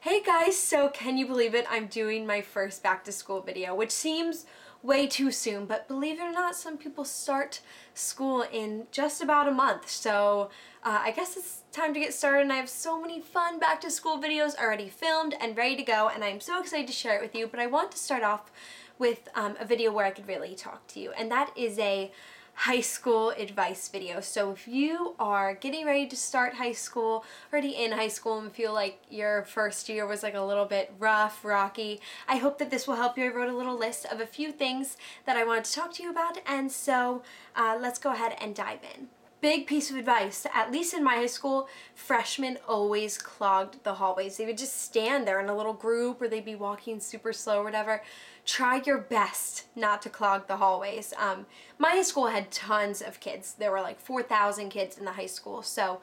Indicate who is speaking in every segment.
Speaker 1: Hey guys, so can you believe it? I'm doing my first back to school video, which seems way too soon, but believe it or not, some people start school in just about a month. So I guess it's time to get started, and I have so many fun back to school videos already filmed and ready to go, and I'm so excited to share it with you. But I want to start off with a video where I could really talk to you, and that is a high school advice video. So if you are getting ready to start high school, already in high school, and feel like your first year was like a little bit rough, rocky, I hope that this will help you. I wrote a little list of a few things that I wanted to talk to you about, and so let's go ahead and dive in. Big piece of advice, at least in my high school, freshmen always clogged the hallways. They would just stand there in a little group, or they'd be walking super slow or whatever. Try your best not to clog the hallways. My high school had tons of kids. There were like 4,000 kids in the high school, so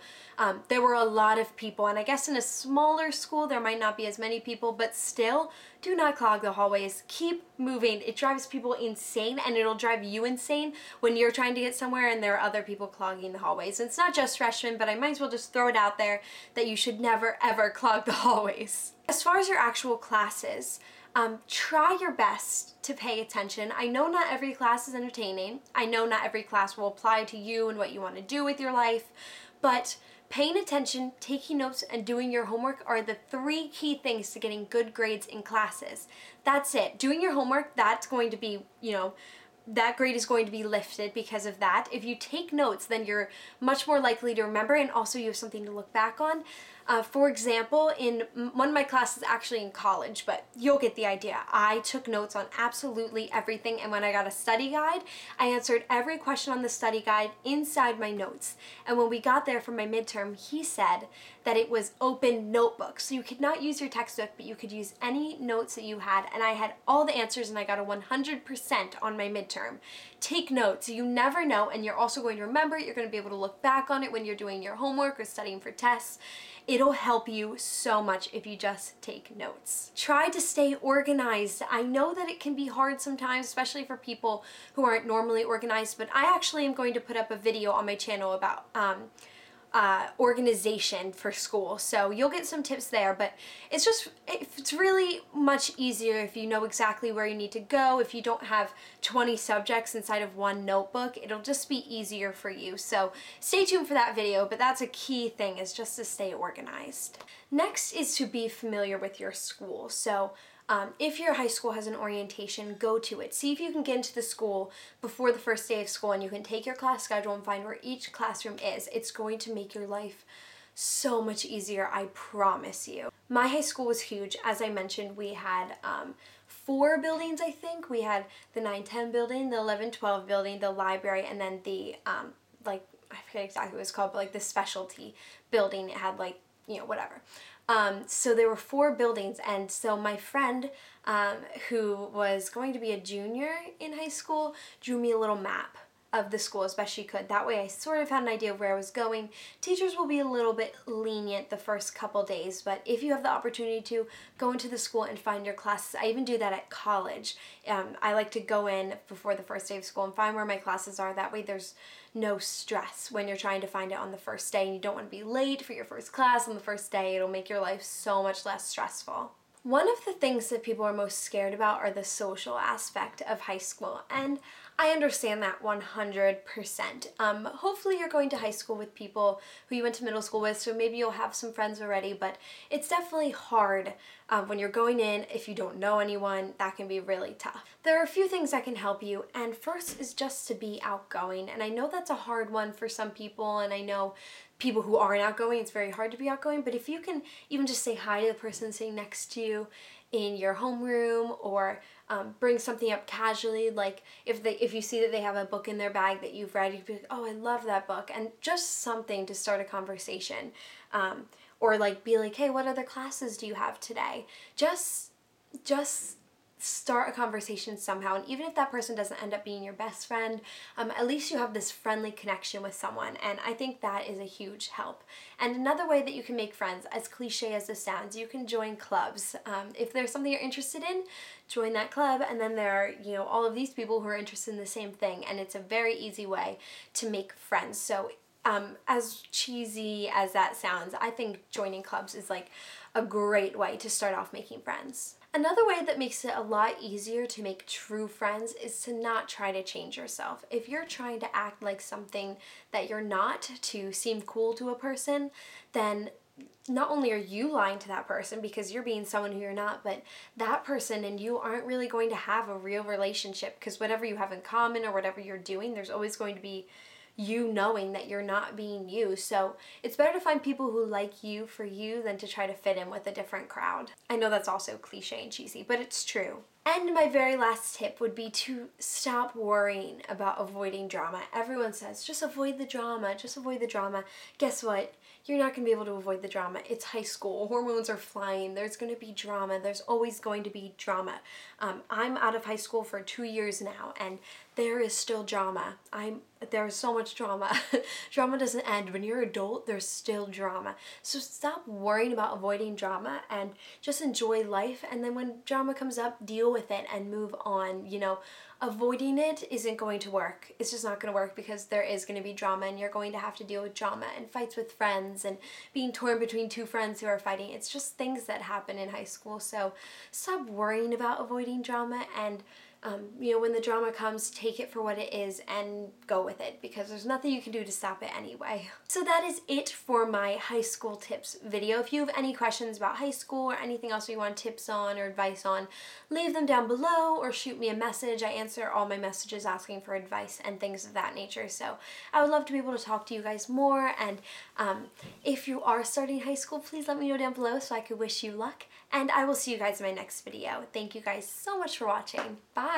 Speaker 1: there were a lot of people, and I guess in a smaller school there might not be as many people, but still, do not clog the hallways. Keep moving. It drives people insane, and it'll drive you insane when you're trying to get somewhere and there are other people clogging the hallways. And it's not just freshmen, but I might as well just throw it out there that you should never ever clog the hallways. As far as your actual classes, try your best to pay attention. I know not every class is entertaining. I know not every class will apply to you and what you want to do with your life, but paying attention, taking notes, and doing your homework are the three key things to getting good grades in classes. That's it. Doing your homework, that's going to be, that grade is going to be lifted because of that. If you take notes, then you're much more likely to remember, and also you have something to look back on. For example, in one of my classes, actually in college, but you'll get the idea, I took notes on absolutely everything, and when I got a study guide, I answered every question on the study guide inside my notes. And when we got there for my midterm, he said that it was open notebook, so you could not use your textbook, but you could use any notes that you had, and I had all the answers, and I got a 100% on my midterm. Take notes. You never know, and you're also going to remember it. You're going to be able to look back on it when you're doing your homework or studying for tests. It'll help you so much if you just take notes. Try to stay organized. I know that it can be hard sometimes, especially for people who aren't normally organized, but I actually am going to put up a video on my channel about organization for school, so you'll get some tips there. But it's really much easier if you know exactly where you need to go. If you don't have 20 subjects inside of one notebook, it'll just be easier for you. So stay tuned for that video, but that's a key thing, is just to stay organized. Next is to be familiar with your school. So if your high school has an orientation, go to it. See if you can get into the school before the first day of school, and you can take your class schedule and find where each classroom is. It's going to make your life so much easier, I promise you. My high school was huge. As I mentioned, we had 4 buildings, I think. We had the 9-10 building, the 11-12 building, the library, and then the, I forget exactly what it's called, but like the specialty building. It had whatever. So there were 4 buildings, and so my friend who was going to be a junior in high school drew me a little map of the school as best she could. That way I sort of had an idea of where I was going. Teachers will be a little bit lenient the first couple days, but if you have the opportunity to, go into the school and find your classes. I even do that at college. I like to go in before the first day of school and find where my classes are. That way there's no stress when you're trying to find it on the first day, and you don't want to be late for your first class on the first day. It'll make your life so much less stressful. One of the things that people are most scared about are the social aspect of high school, and I understand that 100%. Hopefully you're going to high school with people who you went to middle school with, so maybe you'll have some friends already, but it's definitely hard when you're going in. If you don't know anyone, that can be really tough. There are a few things that can help you, and first is just to be outgoing, and I know that's a hard one for some people, and I know people who aren't outgoing, it's very hard to be outgoing, but if you can even just say hi to the person sitting next to you in your homeroom, or bring something up casually, like if you see that they have a book in their bag that you've read, you'd be like, oh, I love that book, and just something to start a conversation. Or like be like, hey, what other classes do you have today? Just start a conversation somehow, and even if that person doesn't end up being your best friend, at least you have this friendly connection with someone, and I think that is a huge help. And another way that you can make friends, as cliche as this sounds, you can join clubs. If there's something you're interested in, join that club, and then there are all of these people who are interested in the same thing, and it's a very easy way to make friends. So as cheesy as that sounds, I think joining clubs is like a great way to start off making friends. Another way that makes it a lot easier to make true friends is to not try to change yourself. If you're trying to act like something that you're not to seem cool to a person, then not only are you lying to that person because you're being someone who you're not, but that person and you aren't really going to have a real relationship, because whatever you have in common or whatever you're doing, there's always going to be you knowing that you're not being you. So it's better to find people who like you for you than to try to fit in with a different crowd. I know that's also cliche and cheesy, but it's true. And my very last tip would be to stop worrying about avoiding drama. Everyone says, just avoid the drama, just avoid the drama. Guess what? You're not going to be able to avoid the drama. It's high school. Hormones are flying. There's going to be drama. There's always going to be drama. I'm out of high school for 2 years now, and there is still drama. There's so much drama. Drama doesn't end. When you're an adult, there's still drama. So stop worrying about avoiding drama and just enjoy life. And then when drama comes up, deal with it and move on. You know, avoiding it isn't going to work. It's just not going to work, because there is going to be drama and you're going to have to deal with drama and fights with friends and being torn between two friends who are fighting. It's just things that happen in high school. So stop worrying about avoiding drama, and you know, when the drama comes, take it for what it is and go with it, because there's nothing you can do to stop it anyway. So that is it for my high school tips video. If you have any questions about high school or anything else you want tips on or advice on, leave them down below or shoot me a message. I answer all my messages asking for advice and things of that nature. So I would love to be able to talk to you guys more, and if you are starting high school, please let me know down below so I could wish you luck, and I will see you guys in my next video. Thank you guys so much for watching. Bye!